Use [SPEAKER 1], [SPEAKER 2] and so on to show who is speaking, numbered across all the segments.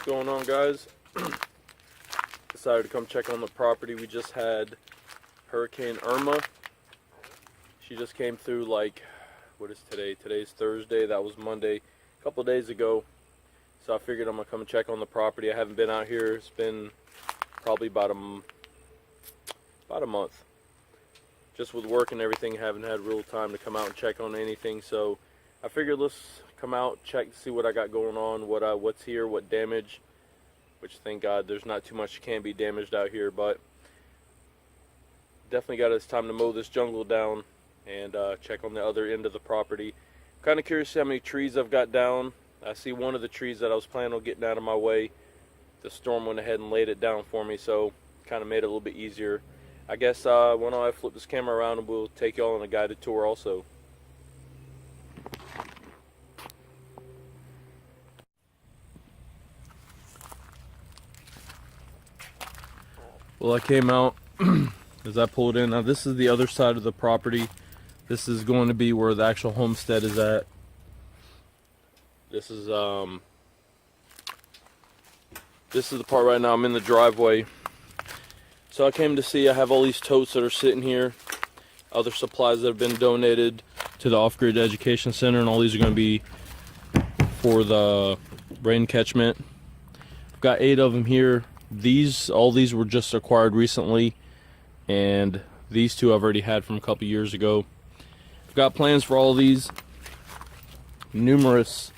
[SPEAKER 1] going on, guys? Decided to come check on the property. We just had Hurricane Irma. She just came through, like, what is today? Today's Thursday. That was Monday, a couple days ago. So I figured I'm gonna come and check on the property. I haven't been out here. It's been probably about a month. Just with work and everything, haven't had real time to come out and check on anything. So I figured let's come out, check to see what I got going on, what's here, what damage. Which, thank God, there's not too much can be damaged out here, but definitely got it's time to mow this jungle down and check on the other end of the property. Kind of curious how many trees I've got down. I see one of the trees that I was planning on getting out of my way. The storm went ahead and laid it down for me, so kind of made it a little bit easier. I guess when I flip this camera around, and we'll take y'all on a guided tour also. Well, I came out as I pulled in. Now this is the other side of the property. This is going to be where the actual homestead is at. This is the part right now. I'm in the driveway. So I came to see, I have all these totes that are sitting here. Other supplies that have been donated to the Off-Grid Education Center, and all these are going to be for the rain catchment. I've got 8 of them here. All these were just acquired recently, and these 2 I've already had from a couple years ago. I've got plans for all of these. Numerous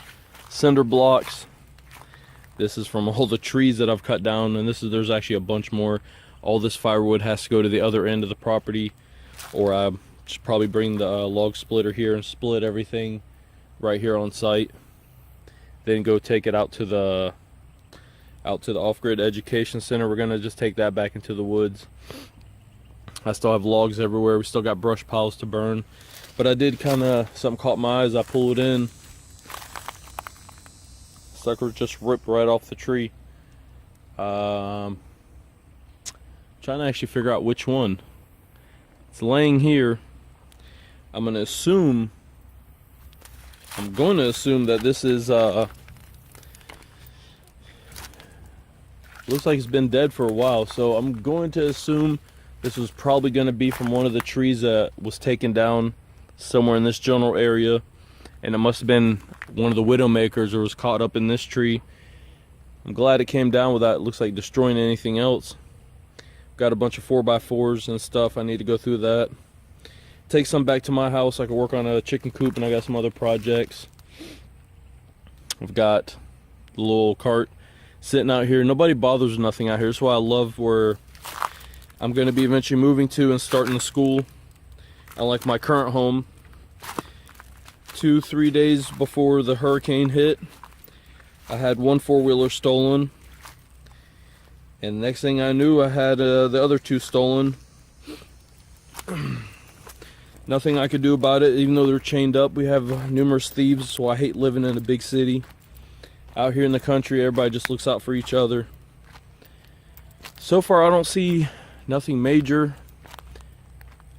[SPEAKER 1] cinder blocks. This is from all the trees that I've cut down, and there's actually a bunch more. All this firewood has to go to the other end of the property, or I should probably bring the log splitter here and split everything right here on site. Then go take it out to the Off-Grid Education Center. We're gonna just take that back into the woods. I still have logs everywhere. We still got brush piles to burn, but I did something caught my eyes. I pulled it in. Sucker just ripped right off the tree. Trying to actually figure out which one. It's laying here. I'm going to assume that this is looks like it's been dead for a while, so I'm going to assume this was probably going to be from one of the trees that was taken down somewhere in this general area, and it must have been one of the widowmakers or was caught up in this tree. I'm glad it came down without, it looks like, destroying anything else. Got a bunch of 4x4s and stuff. I need to go through that. Take some back to my house. I can work on a chicken coop, and I got some other projects. I've got the little cart sitting out here. Nobody bothers with nothing out here. That's why I love where I'm going to be eventually moving to and starting the school. Unlike my current home, 2-3 days before the hurricane hit, I had one 4-wheeler stolen, and the next thing I knew, I had the other 2 stolen. Nothing I could do about it, even though they're chained up. We have numerous thieves, so I hate living in a big city. Out here in the country, everybody just looks out for each other. So far, I don't see nothing major.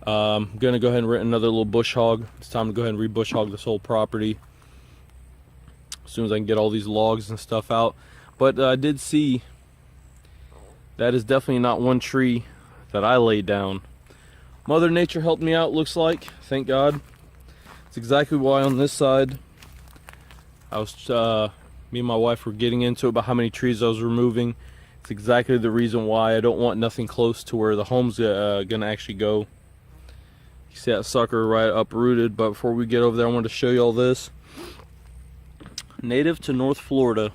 [SPEAKER 1] I'm gonna go ahead and rent another little bush hog. It's time to go ahead and re-bush hog this whole property as soon as I can get all these logs and stuff out. But I did see that is definitely not one tree that I laid down. Mother Nature helped me out, looks like. Thank God. It's exactly why on this side me and my wife were getting into it about how many trees I was removing. It's exactly the reason why I don't want nothing close to where the home's gonna actually go. You see that sucker right uprooted. But before we get over there, I wanted to show you all this. Native to North Florida,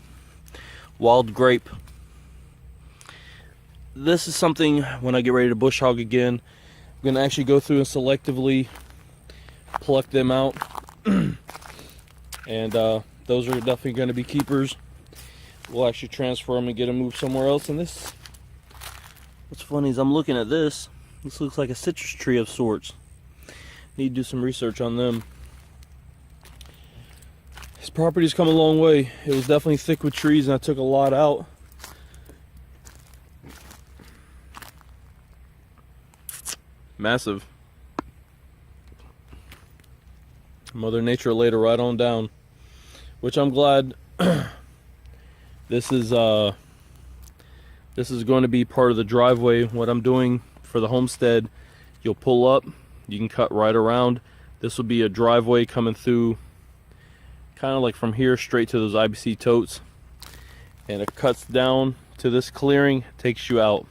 [SPEAKER 1] wild grape. This is something, when I get ready to bush hog again, I'm gonna actually go through and selectively pluck them out. And those are definitely going to be keepers. We'll actually transfer them and get them moved somewhere else. And this, what's funny is I'm looking at this. This looks like a citrus tree of sorts. Need to do some research on them. This property's come a long way. It was definitely thick with trees, and I took a lot out. Massive. Mother Nature laid it right on down, which I'm glad This is going to be part of the driveway. What I'm doing for the homestead, you'll pull up, you can cut right around. This will be a driveway coming through kind of like from here straight to those IBC totes, and it cuts down to this clearing, takes you out.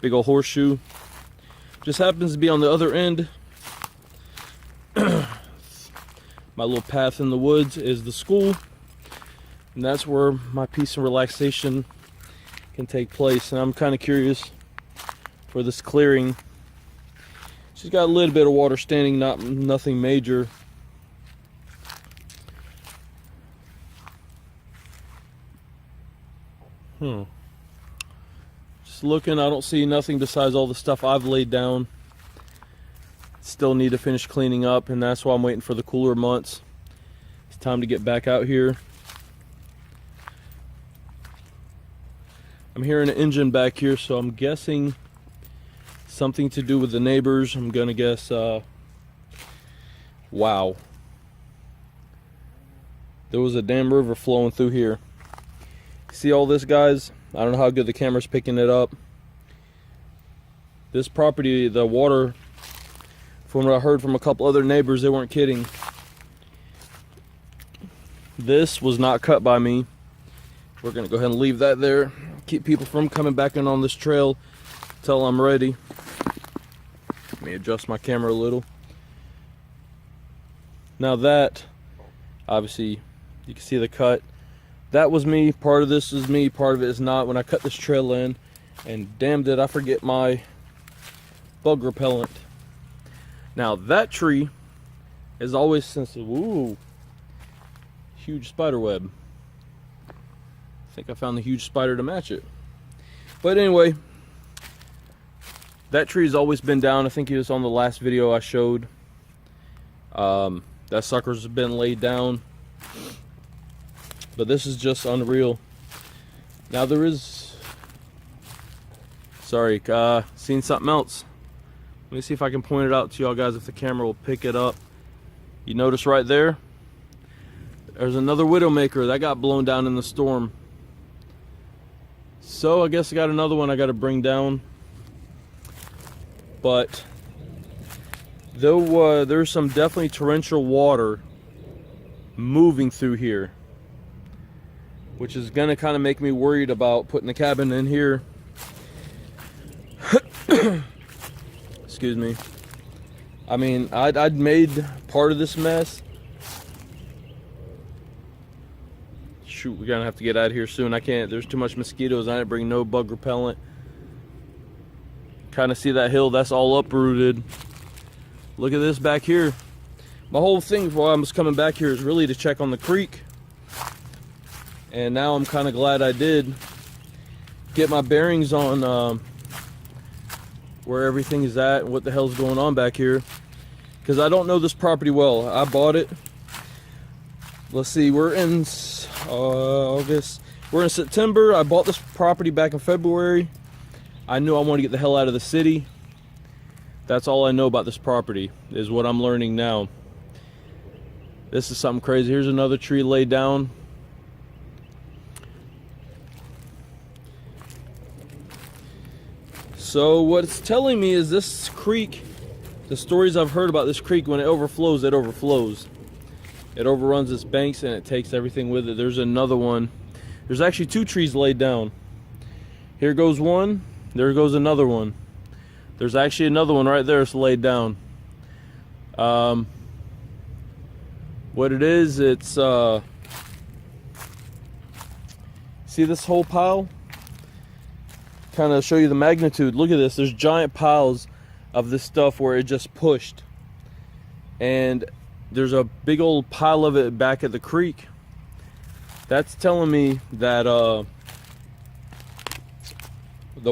[SPEAKER 1] Big old horseshoe. Just happens to be on the other end. My little path in the woods is the school, and that's where my peace and relaxation can take place. And I'm kind of curious for this clearing. She's got a little bit of water standing, nothing major. Just looking, I don't see nothing besides all the stuff I've laid down. Still need to finish cleaning up, and that's why I'm waiting for the cooler months. It's time to get back out here. I'm hearing an engine back here, so I'm guessing something to do with the neighbors. I'm gonna guess, wow. There was a damn river flowing through here. See all this, guys? I don't know how good the camera's picking it up. This property, the water, from what I heard from a couple other neighbors, they weren't kidding. This was not cut by me. We're gonna go ahead and leave that there. Keep people from coming back in on this trail till I'm ready. Let me adjust my camera a little. Now that, obviously, you can see the cut. That was me. Part of this is me, part of it is not. When I cut this trail in, and damn did I forget my bug repellent. Now that tree is always sensitive. Ooh, huge spider web. I think I found the huge spider to match it. But anyway, that tree's always been down. I think it was on the last video I showed. That sucker's been laid down. But this is just unreal. Now there is, sorry, seen something else. Let me see if I can point it out to y'all guys, if the camera will pick it up. You notice right there, there's another widowmaker that got blown down in the storm. So I guess I got another one I got to bring down. But though there's some definitely torrential water moving through here, which is gonna kind of make me worried about putting the cabin in here. Excuse me. I mean, I'd made part of this mess. Shoot, we're gonna have to get out of here soon. I can't, there's too much mosquitoes. I didn't bring no bug repellent. Kind of see that hill, that's all uprooted. Look at this back here. My whole thing while I was coming back here is really to check on the creek. And now I'm kind of glad I did. Get my bearings on where everything is at and what the hell's going on back here. Because I don't know this property well. I bought it. Let's see, we're in August. We're in September. I bought this property back in February. I knew I wanted to get the hell out of the city. That's all I know about this property, is what I'm learning now. This is something crazy. Here's another tree laid down. So what it's telling me is this creek, the stories I've heard about this creek, when it overflows, it overflows. It overruns its banks and it takes everything with it. There's another one. There's actually two trees laid down. Here goes one, there goes another one. There's actually another one right there, it's laid down. What it is, it's see this whole pile? Kind of show you the magnitude. Look at this, there's giant piles of this stuff where it just pushed, and there's a big old pile of it back at the creek. That's telling me that the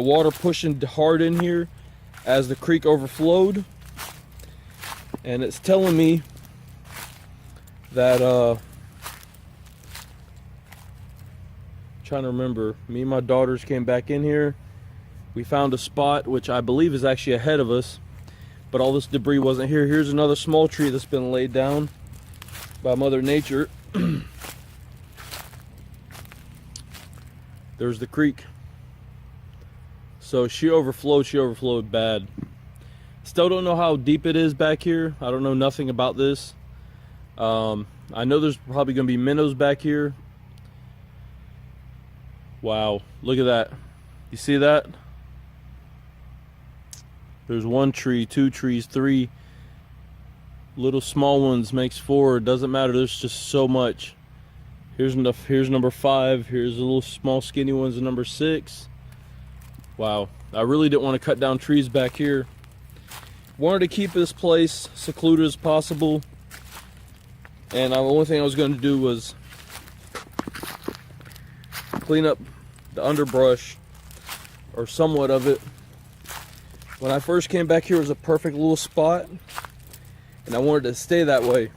[SPEAKER 1] water pushing hard in here as the creek overflowed, and it's telling me that trying to remember, me and my daughters came back in here. We found a spot which I believe is actually ahead of us, but all this debris wasn't here. Here's another small tree that's been laid down by Mother Nature. There's the creek. So she overflowed bad. Still don't know how deep it is back here. I don't know nothing about this. I know there's probably gonna be minnows back here. Wow, look at that. You see that? There's one tree, two trees, three little small ones makes four. It doesn't matter, there's just so much. Here's number 5. Here's the little small skinny ones in number 6. Wow, I really didn't want to cut down trees back here. Wanted to keep this place secluded as possible. And the only thing I was going to do was clean up the underbrush, or somewhat of it. When I first came back here, it was a perfect little spot, and I wanted to stay that way.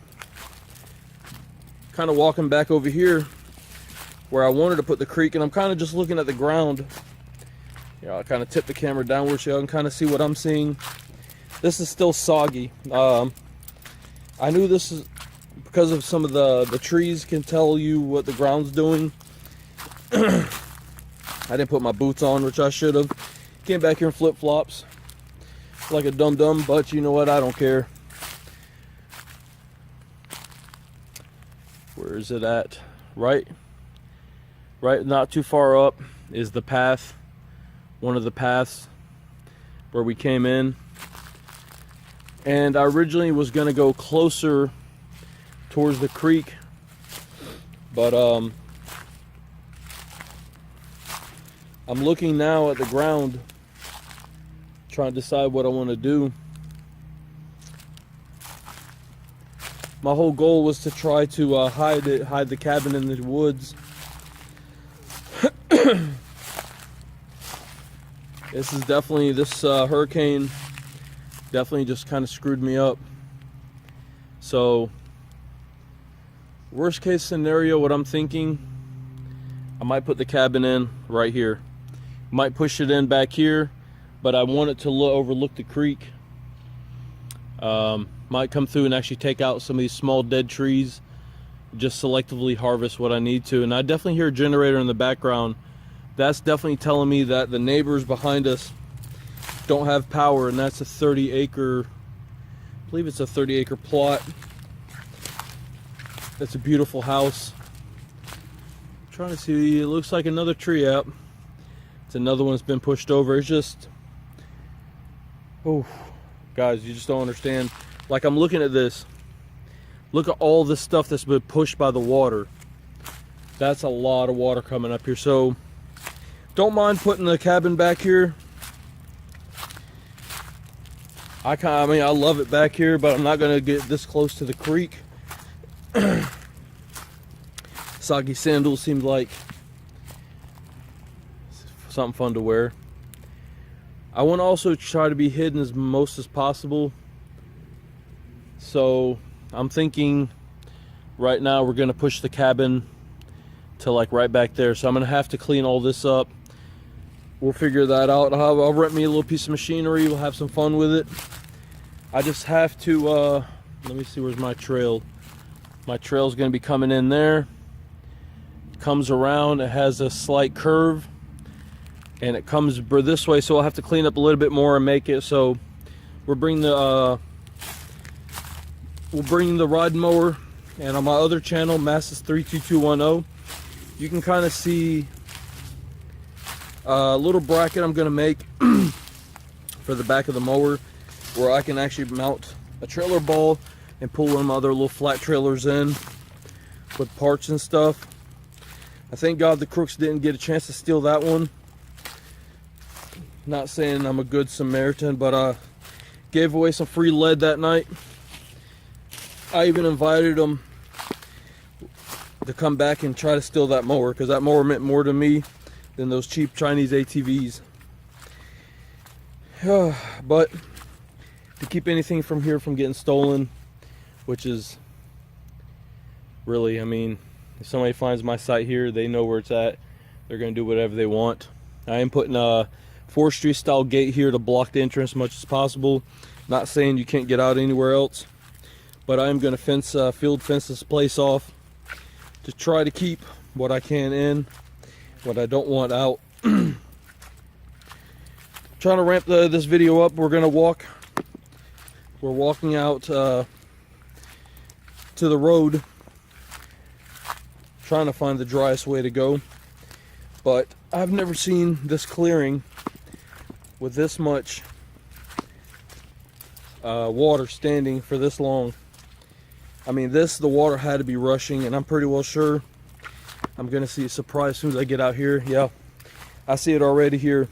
[SPEAKER 1] Kind of walking back over here where I wanted to put the creek, and I'm kind of just looking at the ground. You know, I kind of tip the camera downward so you can kind of see what I'm seeing. This is still soggy. I knew this is because of some of the trees can tell you what the ground's doing. I didn't put my boots on, which I should have. Came back here in flip-flops like a dum-dum, but you know what? I don't care. Where is it at? Right not too far up is the path, one of the paths where we came in. And I originally was gonna go closer towards the creek, but I'm looking now at the ground, trying to decide what I want to do. My whole goal was to try to hide the cabin in the woods. This hurricane definitely just kind of screwed me up. So worst case scenario, what I'm thinking, I might put the cabin in right here. Might push it in back here, but I want it to overlook the creek. Might come through and actually take out some of these small dead trees, just selectively harvest what I need to. And I definitely hear a generator in the background. That's definitely telling me that the neighbors behind us don't have power, and that's a 30-acre, I believe it's a 30-acre plot. That's a beautiful house. I'm trying to see, it looks like another tree up. It's another one that's been pushed over. It's just, oh, guys, you just don't understand. Like, I'm looking at this. Look at all this stuff that's been pushed by the water. That's a lot of water coming up here. So, don't mind putting the cabin back here. I love it back here, but I'm not gonna get this close to the creek. Soggy sandals seemed like something fun to wear. I want to also try to be hidden as most as possible. So I'm thinking right now we're gonna push the cabin to like right back there. So I'm gonna have to clean all this up. We'll figure that out. I'll rent me a little piece of machinery. We'll have some fun with it. I just have to, let me see, where's my trail? My trail's gonna be coming in there. Comes around, it has a slight curve, and it comes this way, so I'll have to clean up a little bit more and make it so we'll bring the rod mower. And on my other channel, Masses 32210, you can kind of see a little bracket I'm gonna make for the back of the mower, where I can actually mount a trailer ball and pull them other little flat trailers in with parts and stuff. I thank God the crooks didn't get a chance to steal that one. Not saying I'm a good Samaritan, but gave away some free lead that night. I even invited them to come back and try to steal that mower, because that mower meant more to me than those cheap Chinese ATVs. But to keep anything from here from getting stolen, which is really, I mean, if somebody finds my site here, they know where it's at. They're going to do whatever they want. I am putting a forestry style gate here to block the entrance as much as possible. Not saying you can't get out anywhere else, but I am going to field fence this place off to try to keep what I can in. what I don't want out. Trying to ramp this video up. We're walking out to the road, trying to find the driest way to go. But I've never seen this clearing with this much water standing for this long. I mean, the water had to be rushing, and I'm pretty well sure I'm gonna see a surprise as soon as I get out here. Yeah, I see it already here.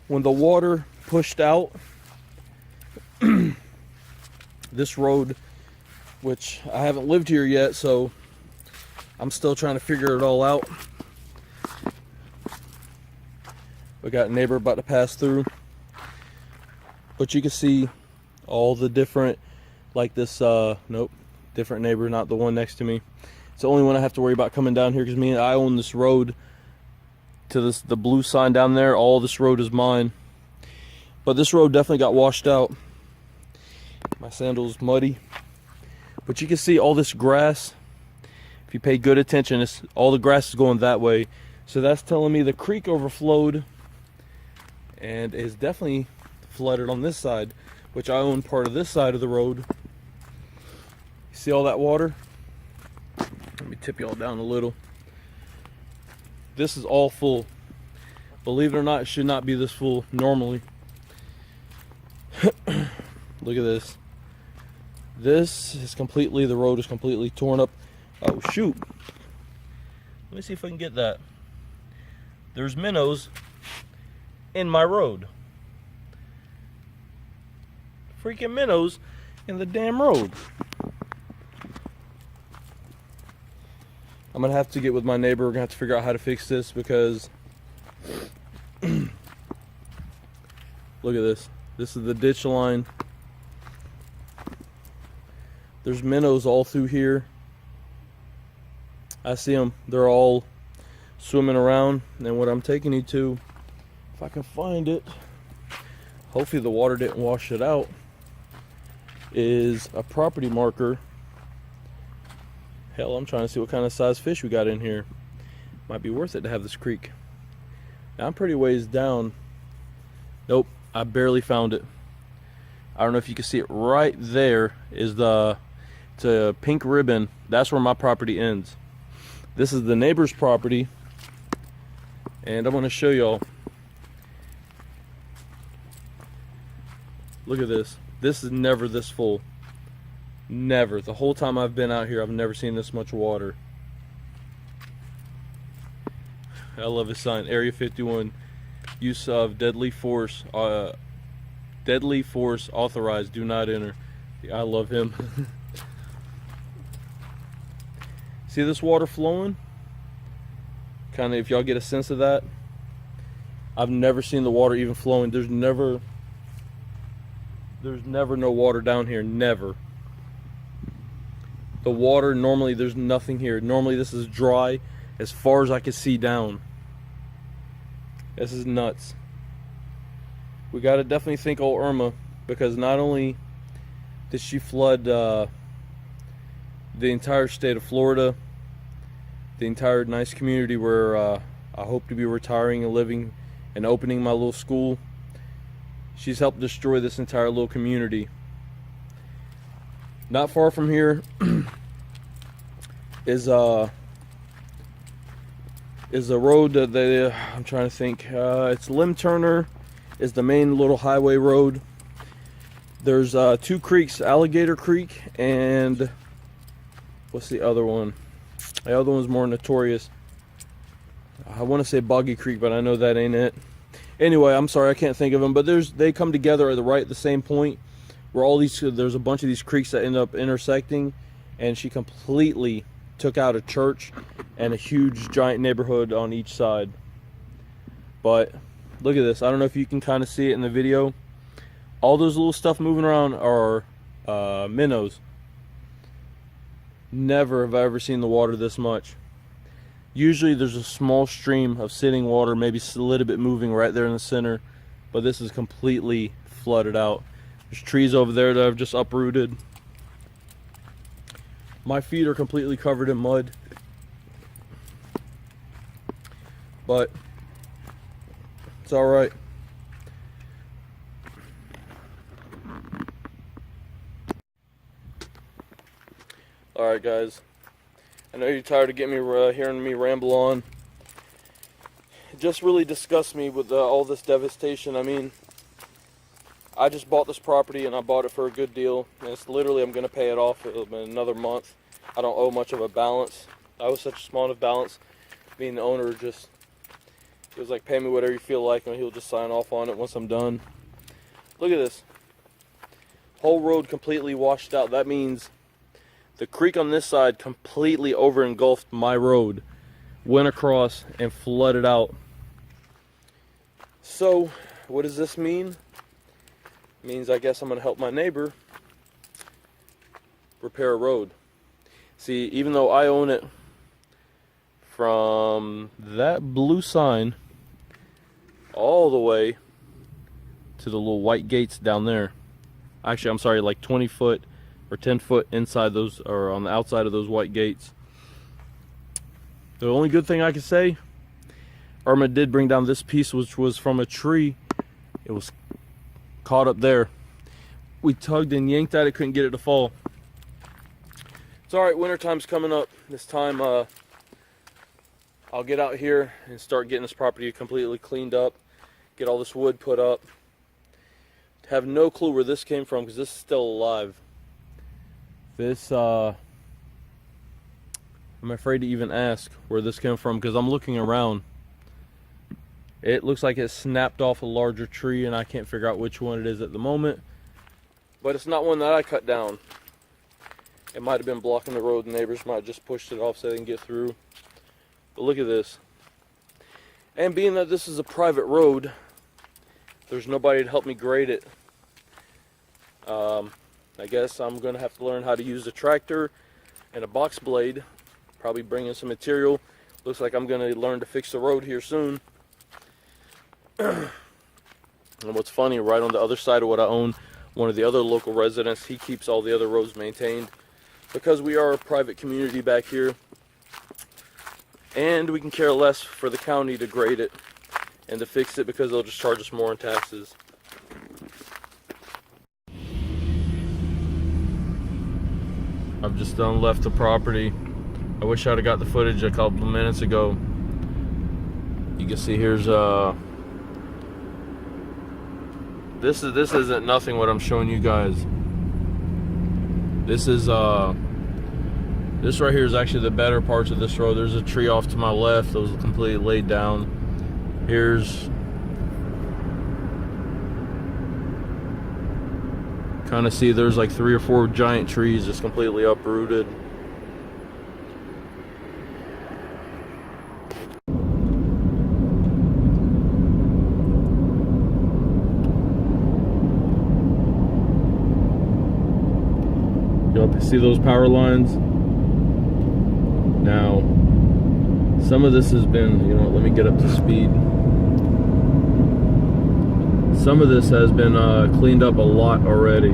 [SPEAKER 1] When the water pushed out this road, which I haven't lived here yet, so I'm still trying to figure it all out. We got a neighbor about to pass through, but you can see all the different, like this, nope, different neighbor, not the one next to me. It's the only one I have to worry about coming down here, because I own this road to the blue sign down there. All this road is mine, but this road definitely got washed out. My sandals muddy, but you can see all this grass. If you pay good attention, all the grass is going that way, so that's telling me the creek overflowed and is definitely flooded on this side, which I own part of this side of the road. You see all that water? Let me tip y'all down a little. This is all full. Believe it or not, it should not be this full normally. Look at this. This is completely, the road is completely torn up. Oh shoot. Let me see if I can get that. There's minnows in my road. Freaking minnows in the damn road. I'm gonna have to get with my neighbor. We're gonna have to figure out how to fix this, because look at this. This is the ditch line. There's minnows all through here. I see them. They're all swimming around. And what I'm taking you to, if I can find it, hopefully the water didn't wash it out, is a property marker. Hell, I'm trying to see what kind of size fish we got in here. Might be worth it to have this creek. Now, I'm pretty ways down. Nope, I barely found it. I don't know if you can see it. Right there is it's a pink ribbon. That's where my property ends. This is the neighbor's property, and I'm going to show y'all. Look at this. This is never this full. Never. The whole time I've been out here, I've never seen this much water. I love his sign. Area 51. Use of deadly force. Deadly force authorized. Do not enter. I love him. See this water flowing? Kind of, if y'all get a sense of that. I've never seen the water even flowing. There's never no water down here. Never. The water, normally there's nothing here. Normally this is dry as far as I can see down. This is nuts. We got to definitely thank old Irma, because not only did she flood the entire state of Florida, the entire nice community where I hope to be retiring and living and opening my little school, she's helped destroy this entire little community. Not far from here is a road that I'm trying to think. It's Lim Turner is the main little highway road. There's two creeks, Alligator Creek and what's the other one? The other one's more notorious. I want to say Boggy Creek, but I know that ain't it. Anyway, I'm sorry, I can't think of them. But they come together at the same point, where there's a bunch of these creeks that end up intersecting, and she completely took out a church and a huge giant neighborhood on each side. But look at this. I don't know if you can kind of see it in the video. All those little stuff moving around are minnows. Never have I ever seen the water this much. Usually there's a small stream of sitting water, maybe a little bit moving right there in the center, but this is completely flooded out. There's trees over there that I've just uprooted. My feet are completely covered in mud. but it's all right. All right, guys. I know you're tired of getting me hearing me ramble on. It just really disgusts me with all this devastation. I mean, I just bought this property and I bought it for a good deal. And it's literally, I'm going to pay it off in another month. I don't owe much of a balance. I owe such a small enough balance. Being the owner, just, he was like, pay me whatever you feel like, and he'll just sign off on it once I'm done. Look at this. Whole road completely washed out. That means the creek on this side completely over engulfed my road, went across and flooded out. So what does this mean? It means I guess I'm going to help my neighbor repair a road. See, even though I own it from that blue sign all the way to the little white gates down there. Actually, I'm sorry, like 20 foot or 10 foot inside those, or on the outside of those white gates. The only good thing I can say, Irma did bring down this piece, which was from a tree. It was caught up there. We tugged and yanked at it, couldn't get it to fall. It's all right, winter time's coming up. This time I'll get out here and start getting this property completely cleaned up, get all this wood put up. Have no clue where this came from because this is still alive. This, I'm afraid to even ask where this came from because I'm looking around. It looks like it snapped off a larger tree and I can't figure out which one it is at the moment. But it's not one that I cut down. It might have been blocking the road. The neighbors might have just pushed it off so they can get through. But look at this. And being that this is a private road, there's nobody to help me grade it. I guess I'm going to have to learn how to use a tractor and a box blade. Probably bring in some material. Looks like I'm going to learn to fix the road here soon. And what's funny, right on the other side of what I own, one of the other local residents, he keeps all the other roads maintained. Because we are a private community back here. And we can care less for the county to grade it and to fix it because they'll just charge us more in taxes. I've just done left the property. I wish I'd have got the footage a couple of minutes ago. You can see here's this isn't nothing what I'm showing you guys. This is this right here is actually the better parts of this road. There's a tree off to my left that was completely laid down. Here's kind of see there's like 3 or 4 giant trees just completely uprooted. Yup, see those power lines? Now, some of this has been, you know, let me get up to speed. Some of this has been cleaned up a lot already.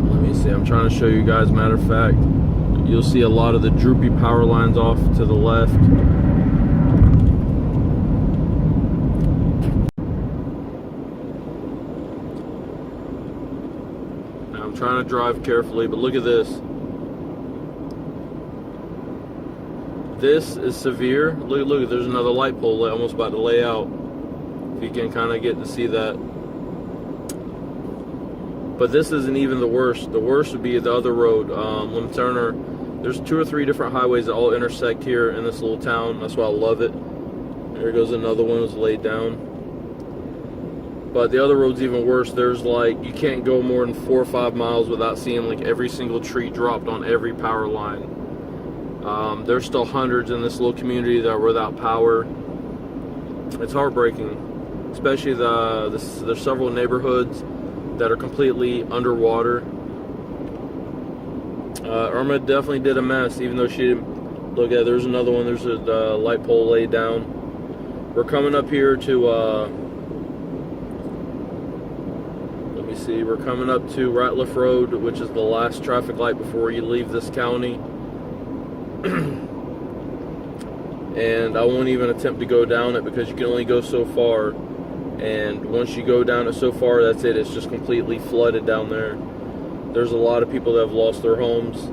[SPEAKER 1] Let me see, I'm trying to show you guys. Matter of fact, you'll see a lot of the droopy power lines off to the left. Now I'm trying to drive carefully, but look at this. This is severe. Look, there's another light pole almost about to lay out. If you can kind of get to see that. But this isn't even the worst. The worst would be the other road. Lim Turner, there's 2 or 3 different highways that all intersect here in this little town. That's why I love it. There goes another one that's laid down. But the other road's even worse. There's like, you can't go more than 4 or 5 miles without seeing like every single tree dropped on every power line. There's still hundreds in this little community that are without power. It's heartbreaking. Especially there's several neighborhoods that are completely underwater. Irma definitely did a mess, even though she didn't. Look at, there's another one. There's a light pole laid down. We're coming up here to let me see, we're coming up to Ratliff Road, which is the last traffic light before you leave this county. and I won't even attempt to go down it because you can only go so far, and once you go down it so far, that's it. It's just completely flooded down there. There's a lot of people that have lost their homes.